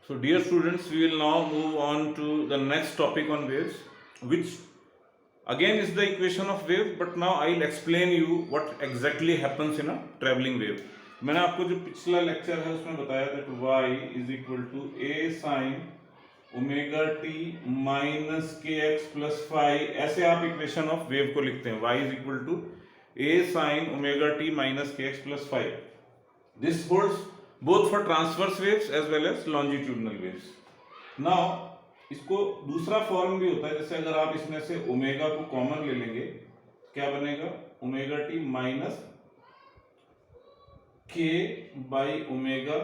So dear students, we will now move on to the next topic on waves, which again is the equation of wave, but now I'll explain you what exactly happens in a traveling wave. मैंने आपको जो पिछला lecture है उसमें बताया था कि y is equal to a sin omega t minus k x plus five, ऐसे आप इक्वेशन ऑफ वेव को लिखते हैं। y is equal to a sin omega t minus k x plus five. This holds both for transverse waves as well as longitudinal waves. Now इसको दूसरा form भी होता है, जैसे अगर आप इसमें से ओमेगा को कॉमन ले लेंगे, क्या बनेगा? ओमेगा टी माइनस के by omega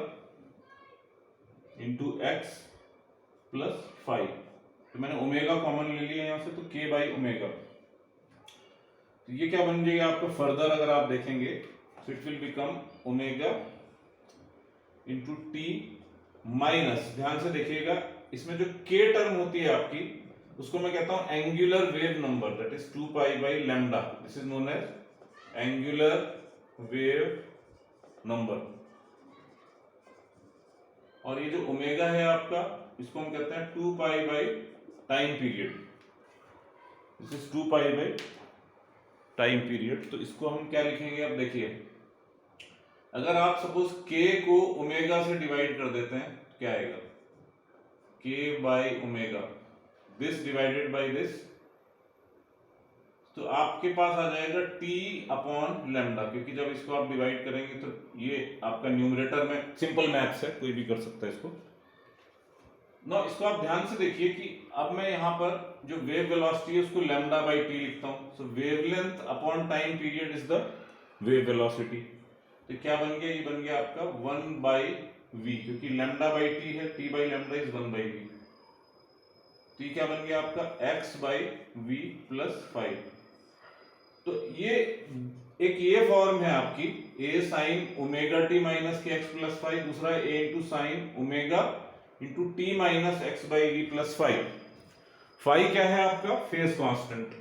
into x plus five. तो मैंने ओमेगा कॉमन ले लिया यहां से, तो के बाई ओमेगा। तो ये क्या बन जाएगा आपका? फर्दर अगर आप देखेंगे तो it will become omega into t minus, ध्यान से देखिएगा, इसमें जो के टर्म होती है आपकी, उसको मैं कहता हूं angular wave number, that is 2 pi by lambda. This is known as angular wave number. और ये जो ओमेगा है आपका, इसको हम कहते हैं 2 pi by time period. This is 2 pi by time period. तो इसको हम क्या लिखेंगे? अब देखिए, अगर आप सपोज k को ओमेगा से डिवाइड कर देते हैं, क्या आएगा? k by omega, this divided by this, तो आपके पास आ जाएगा t अपॉन लैम्डा, क्योंकि जब इसको आप डिवाइड करेंगे तो ये आपका न्यूमरेटर में सिंपल मैथ्स है, कोई भी कर सकता है इसको। ना इसको आप ध्यान से देखिए कि अब मैं यहाँ पर जो वेव वेलोसिटी है उसको लैम्डा बाई टी लिखता हूं। So wavelength upon time period is the wave velocity. तो क्या बन गया? ये बन गया आपका 1 बाई वी, क्योंकि लैम्डा बाई टी है, t by lambda is 1 by v. तो ये क्या बन गया आपका? x by v plus 5। तो ये एक ये फॉर्म है आपकी a sine omega t minus k x plus 5, दूसरा a into sine omega into t minus x by v plus 5। Phi क्या है आपका? Phase constant.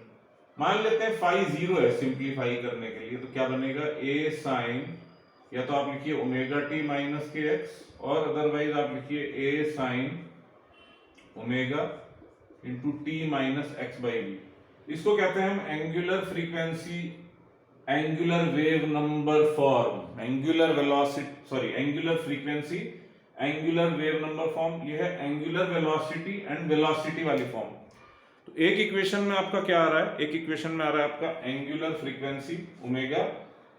मान लेते हैं फाई 0 है सिंप्लीफाई करने के लिए, तो क्या बनेगा? a साइन, या तो आप लिखिए omega t minus k x, और अदरवाइज आप लिखिए a sine omega into t minus x by v. इसको कहते हैं हम angular frequency, angular wave number form, angular velocity, sorry angular frequency, angular wave number form. ये है एंगुलर वेलोसिटी एंड वेलोसिटी वाली फॉर्म। तो एक इक्वेशन में आपका क्या आ रहा है? एक इक्वेशन में आ रहा है आपका angular frequency omega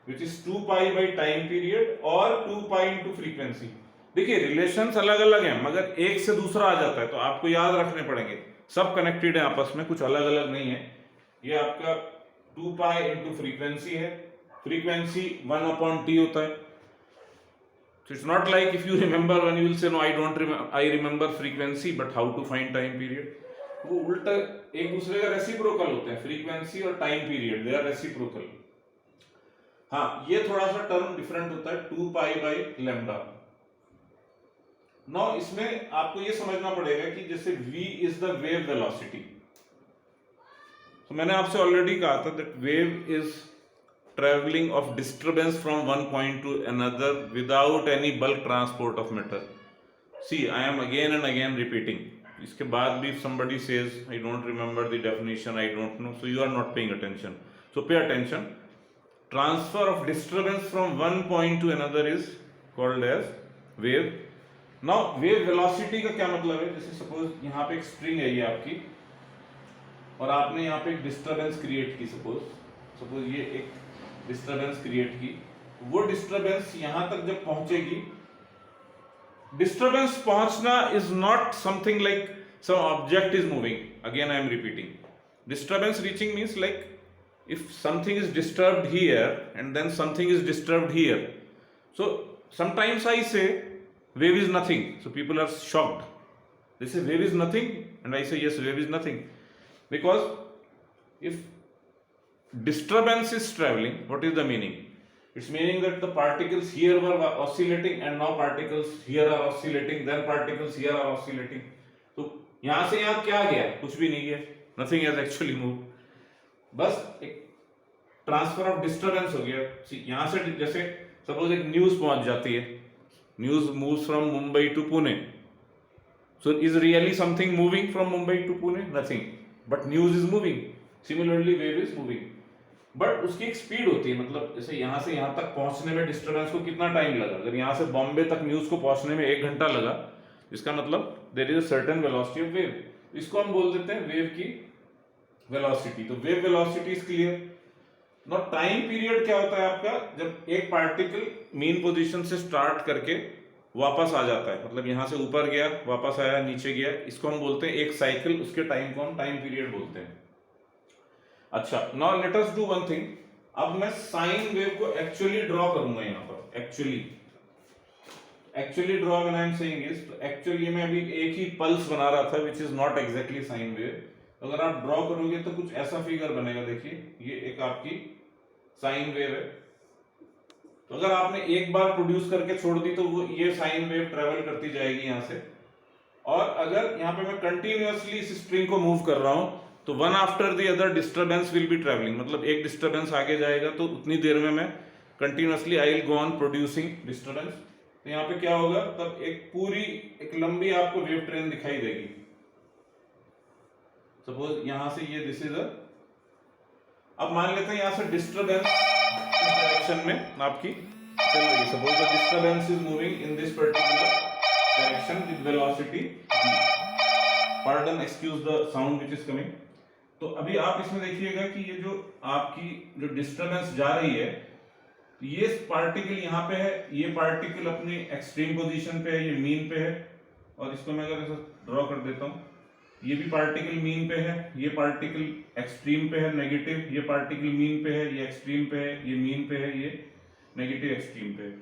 which is 2 pi by time period और 2 पाई इंटू फ्रीक्वेंसी। देखिए रिलेशंस अलग अलग हैं, मगर एक से दूसरा आ जाता है तो आपको याद रखने पड़ेंगे, सब कनेक्टेड है आपस में, कुछ अलग अलग नहीं है। ये आपका 2 पाई इंटू फ्रीक्वेंसी है, फ्रीक्वेंसी 1 अपॉन टी होता है। So it's not like if you remember when you will say no I remember frequency but how to find time period, वो उल्टा एक दूसरे का रेसिप्रोकल होते हैं, फ्रीक्वेंसी और time period, they are reciprocal. हाँ, ये थोड़ा सा टर्म डिफरेंट होता है, 2 पाई बाई लैम्डा। नाउ इसमें आपको ये समझना पड़ेगा कि जैसे v is the wave velocity, तो मैंने आपसे ऑलरेडी कहा था that wave is traveling of disturbance from one point to another without any bulk transport of matter. See, I am again and again repeating. इसके बाद भी if somebody says I don't remember the definition, I don't know, so you are not paying attention. So pay attention. Transfer of disturbance from one point to another is called as wave. Now wave velocity का क्या मतलब है? जैसे suppose यहाँ पे एक string है ये आपकी, और आपने यहाँ पे एक disturbance create की, suppose ये एक डिस्टर्बेंस क्रिएट की, वो डिस्टर्बेंस यहां तक जब पहुंचेगी, डिस्टर्बेंस पहुंचना is not something like some object is moving, again I am repeating, disturbance reaching means like if something is disturbed here and then something is disturbed here. So sometimes I say wave is nothing, so people are shocked, they say wave is nothing and I say yes, wave is nothing, because if disturbance is traveling, what is the meaning? It's meaning that the particles here were oscillating and now particles here are oscillating, then particles here are oscillating. तो यहां से यहां क्या गया? कुछ भी नहीं गया, nothing has actually moved, बस एक ट्रांसफर ऑफ डिस्टर्बेंस हो गया। यहां से जैसे सपोज एक न्यूज पहुंच जाती है, news moves from Mumbai to Pune, So is really something moving from Mumbai to Pune? Nothing. But news is moving. Similarly, wave is moving. But उसकी एक स्पीड होती है, मतलब जैसे यहाँ से यहाँ तक पहुंचने में डिस्टर्बेंस को कितना टाइम लगा, अगर यहाँ से बॉम्बे तक न्यूज को पहुंचने में 1 घंटा लगा, इसका मतलब there is a certain velocity of wave, इसको हम बोल देते हैं वेव की वेलोसिटी। तो wave velocity is clear. Now time period क्या होता है आपका, जब एक पार्टिकल मीन पोजीशन से स्टार्ट करके वापस आ जाता है, मतलब यहां से ऊपर गया, वापस आया, नीचे गया, इसको हम बोलते हैं एक साइकिल, उसके टाइम को हम टाइम पीरियड बोलते हैं। अच्छा, now let us do one thing. अब मैं साइन वेव को एक्चुअली ड्रॉ करूंगा यहाँ पर। Actually draw when I am saying is, तो एक्चुअली मैं अभी एक ही पल्स बना रहा था which is not exactly sine wave. अगर आप ड्रॉ करोगे तो कुछ ऐसा फिगर बनेगा। देखिए, ये एक आपकी साइन वेव है। तो अगर आपने एक बार प्रोड्यूस करके छोड़ दी तो वो ये साइन वेव ट्रेवल करती जाएगी यहाँ से। और अगर यहाँ पे मैं कंटिन्यूअसली इस स्ट्रिंग को मूव कर रहा हूं तो one after the other disturbance will be travelling, मतलब एक डिस्टर्बेंस आगे जाएगा तो उतनी देर में मैं continuously I will go on producing disturbance. तो यहाँ पे क्या होगा, तब एक लंबी आपको वेव ट्रेन दिखाई देगी। सपोज यहां से ये दिस इज अ, अब मान लेते हैं यहां से डिस्टर्बेंस इस डायरेक्शन में आपकी चल रही है। Suppose the disturbance is moving in this particular direction with velocity v। Pardon, excuse the sound which is coming. तो अभी आप इसमें देखिएगा कि ये जो आपकी जो डिस्टर्बेंस जा रही है, ये पार्टिकल यहाँ पे है, ये पार्टिकल अपनी एक्सट्रीम पोजीशन पे है, ये मीन पे है। और इसको मैं अगर ड्रॉ कर देता हूँ, ये भी पार्टिकल मीन पे है, ये पार्टिकल एक्सट्रीम पे है नेगेटिव, ये पार्टिकल मीन पे है, ये एक्सट्रीम पे है, ये मीन पे है, ये नेगेटिव एक्सट्रीम पे है।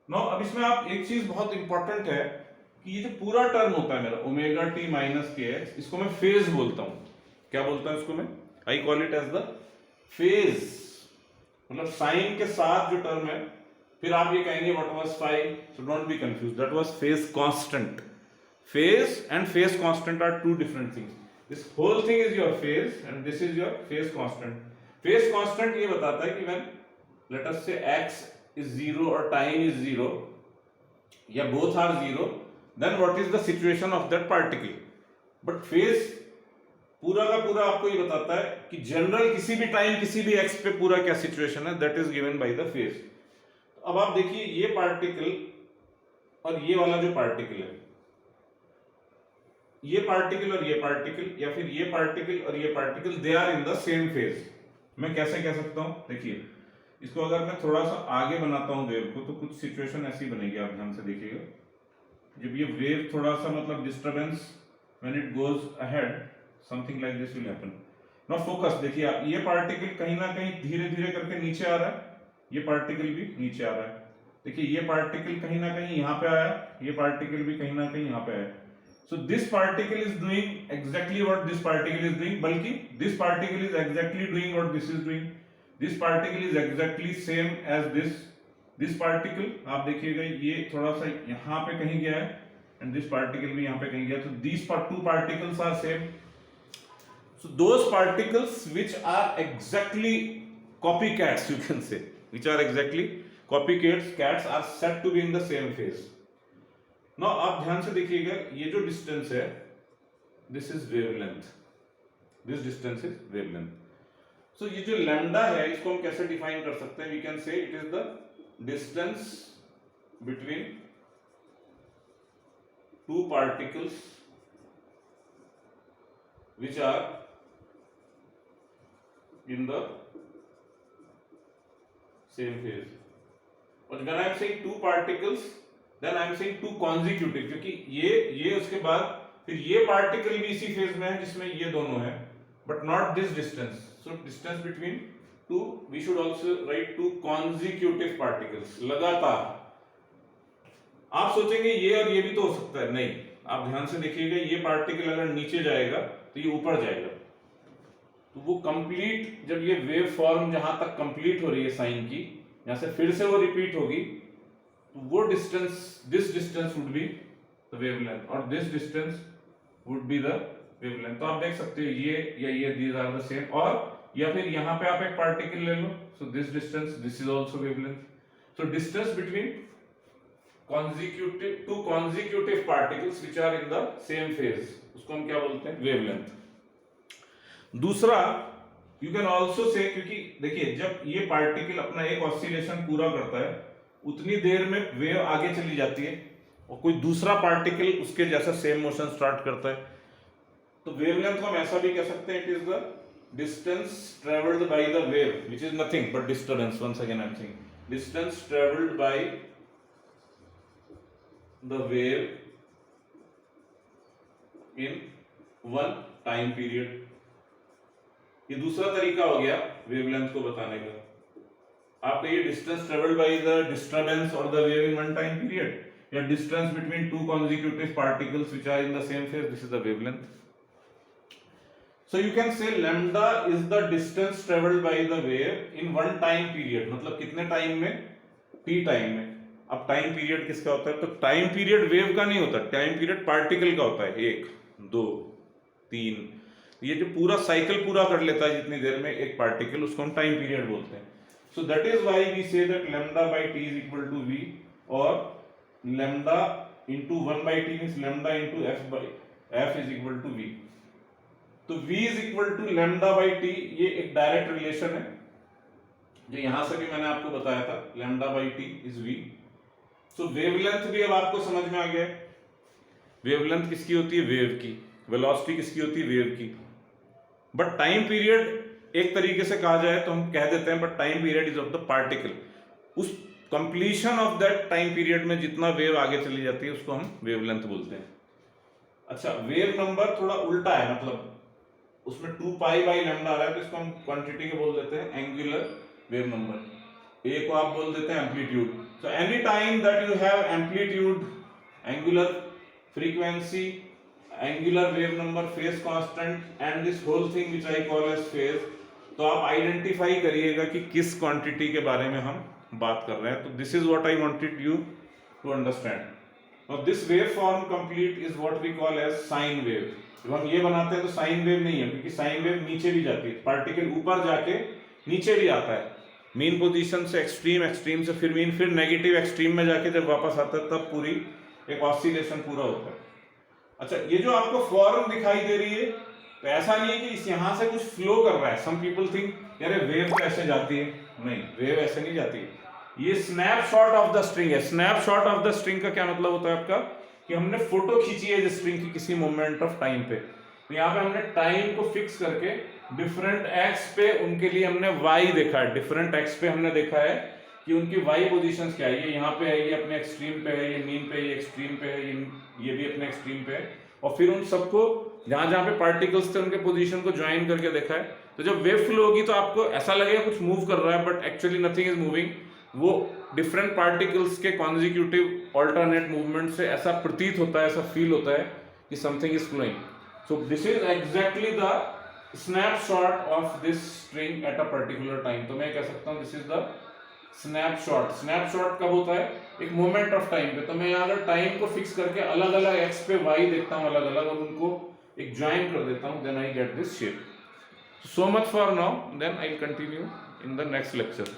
नाउ अब इसमें आप एक चीज बहुत इंपॉर्टेंट है कि ये जो पूरा टर्म होता है मेरा omega t minus k x, इसको मैं फेज बोलता हूँ। क्या बोलता हूँ इसको मैं? I call it as the phase, मतलब साइन के साथ जो टर्म है। फिर आप ये कहेंगे what was phi, so don't be confuse, that was phase constant. Phase and phase constant are two different things. This whole thing is your phase and this is your phase constant. Phase constant ये बताता है कि when let us से x is 0 or time is 0 या both are 0, then what is the situation of that particle। but phase पूरा का पूरा आपको ये बताता है कि जनरल किसी भी टाइम किसी भी x पे पूरा क्या सिचुएशन है, that is given by the phase। अब आप देखिए ये पार्टिकल और ये वाला जो पार्टिकल है, ये पार्टिकल और ये पार्टिकल, या फिर ये पार्टिकल और ये particle, they are in the same phase. मैं कैसे कह सकता हूं, देखिए इसको अगर मैं थोड़ा सा आगे बनाता हूं वेव को, तो कुछ सिचुएशन ऐसी बनेगी, आप ध्यान से देखिएगा। जब ये वेव थोड़ा सा मतलब disturbance when it goes ahead, something like this will happen. Now focus, देखिए आप, ये पार्टिकल कहीं ना कहीं धीरे धीरे करके नीचे आ रहा है, ये पार्टिकल भी नीचे आ रहा है। देखिए ये पार्टिकल कहीं ना कहीं यहाँ पे आया, ये पार्टिकल भी कहीं ना कहीं यहाँ पे आया। So this particle is doing exactly what this particle is doing, बल्कि this particle is exactly doing what this is doing। This particle is exactly same as this particle। आप देखिएगा ये थोड़ा सा यहाँ पे कहीं गया है and this particle भी यहाँ पे कहीं गया, तो these two particles are same। So those particles which are exactly copycats, you can say, which are exactly copycats are said to be in the same phase। Now आप ध्यान से देखिएगा, ये जो डिस्टेंस है, this is wavelength, this distance is wavelength. So ये जो lambda है, इसको हम कैसे डिफाइन कर सकते हैं? We can say it is the distance between two particles which are in the same phase. और when I am saying two particles, then I am saying two consecutive, क्योंकि ये उसके बाद फिर ये पार्टिकल भी इसी फेज में है जिसमें ये दोनों है, but not this distance। so distance between two, we should also write two consecutive particles, लगातार। आप सोचेंगे ये और ये भी तो हो सकता है, नहीं, आप ध्यान से देखिएगा, ये पार्टिकल अगर नीचे जाएगा तो ये ऊपर जाएगा, तो वो कंप्लीट, जब ये वेव फॉर्म जहां तक कंप्लीट हो रही है साइन की, यहां से फिर से वो रिपीट होगी, वो distance, this distance would be the wavelength और this distance would be the wavelength. तो आप देख सकते हो ये या ये, दीज आर द सेम। और या फिर यहां पे आप एक पार्टिकल ले लो, so this distance, this is also wavelength. So distance between two consecutive particles which are in the same phase, उसको हम क्या बोलते हैं, वेवलेंथ। दूसरा यू कैन ऑल्सो से, क्योंकि देखिए जब ये पार्टिकल अपना एक ऑसिलेशन पूरा करता है उतनी देर में वेव आगे चली जाती है और कोई दूसरा पार्टिकल उसके जैसा सेम मोशन स्टार्ट करता है, तो वेवलेंथ को हम ऐसा भी कह सकते हैं, it is the distance travelled by the wave which is nothing but disturbance. Once again I am saying distance travelled by the wave in one time period. ये दूसरा तरीका हो गया वेवलेंथ को बताने का। आप कहिए distance travelled by the disturbance और the wave in one time period, या distance between two consecutive particles which are in the same phase, this is the wavelength. So you can say lambda is the distance traveled by the wave in one time period, मतलब कितने time में, t time में। अब time period किसका होता है, तो time period wave का नहीं होता, टाइम पीरियड पार्टिकल का होता है, 1 2 3, ये जो पूरा साइकिल पूरा कर लेता है जितनी देर में एक पार्टिकल, उसको हम टाइम पीरियड बोलते हैं। So that is why we say that lambda by t is equal to v, और lambda into 1 by t means lambda into f is equal to v. तो v is equal to lambda by t, ये एक direct relation है जो यहां से भी मैंने आपको बताया था, lambda by T is v। So wavelength भी अब आपको समझ में आ गया। वेवलेंथ किसकी होती है, वेव की। वेलोसिटी किसकी होती है, वेव की। बट टाइम पीरियड एक तरीके से कहा जाए तो हम कह देते हैं, but time period is of the particle. उस completion of that time period में जितना वेव आगे चली जाती है उसको हम वेवलेंथ बोलते हैं। अच्छा, वेव नंबर थोड़ा उल्टा है, मतलब उसमें 2 पाई बाई लैम्डा आ रहा है तो इसको हम क्वांटिटी के बोल देते हैं एंगुलर वेव नंबर। ए को आप बोल देते हैं amplitude. So any time that you have amplitude, angular frequency, angular wave number, phase constant and this whole thing which I call as phase, तो आप आइडेंटिफाई करिएगा कि किस क्वांटिटी के बारे में हम बात कर रहे हैं। तो this is what I wanted you to understand. Now this wave form complete is what we call as sine wave. जब हम ये बनाते हैं तो साइन वेव नहीं है, क्योंकि साइन वेव नीचे भी जाती है, पार्टिकल ऊपर जाके नीचे भी आता है मीन पोजीशन से, एक्सट्रीम, एक्सट्रीम से फिर मीन, फिर नेगेटिव एक्सट्रीम में जाके जब वापस आता है तब पूरी एक ऑसिलेशन पूरा होता है। अच्छा, ये जो आपको फॉर्म दिखाई दे रही है तो ऐसा नहीं है कि इस यहां से कुछ फ्लो कर रहा है। सम पीपल थिंक यार वेव तो ऐसे जाती है, नहीं, वेव ऐसे नहीं जाती है, ये स्नैपशॉट ऑफ द स्ट्रिंग है। स्नैपशॉट ऑफ द स्ट्रिंग का क्या मतलब होता है आपका, कि हमने फोटो खींची है स्ट्रिंग की किसी मोमेंट ऑफ टाइम पे, तो यहाँ पे हमने टाइम को फिक्स करके डिफरेंट एक्स पे उनके लिए हमने वाई देखा है, डिफरेंट एक्स पे हमने देखा है कि उनकी वाई पोजीशंस क्या है। ये यहाँ पे है, ये अपने एक्सट्रीम पे है, ये मीन पे, ये एक्सट्रीम पे है, ये भी अपने एक्सट्रीम पे है, और फिर उन सबको जहां जहां पे पार्टिकल्स थे उनके पोजीशन को ज्वाइन करके देखा है। तो जब वेव फ्लो होगी तो आपको ऐसा लगेगा कुछ मूव कर रहा है, but actually nothing is moving. वो डिफरेंट पार्टिकल्स के कॉन्जिक्यूटिव ऑल्टरनेट मूवमेंट से ऐसा प्रतीत होता है, ऐसा फील होता है कि something is flowing. So this is exactly the snapshot of this string at a particular time. तो मैं कह सकता हूं this is the snapshot. Snapshot कब होता है, एक मोमेंट ऑफ टाइम पे। तो मैं यहाँ अगर टाइम को फिक्स करके अलग अलग एक्स पे वाई देखता हूँ अलग अलग, और उनको एक ज्वाइन कर देता हूँ, then I get this shape. So much for now, then I will continue in the next lecture.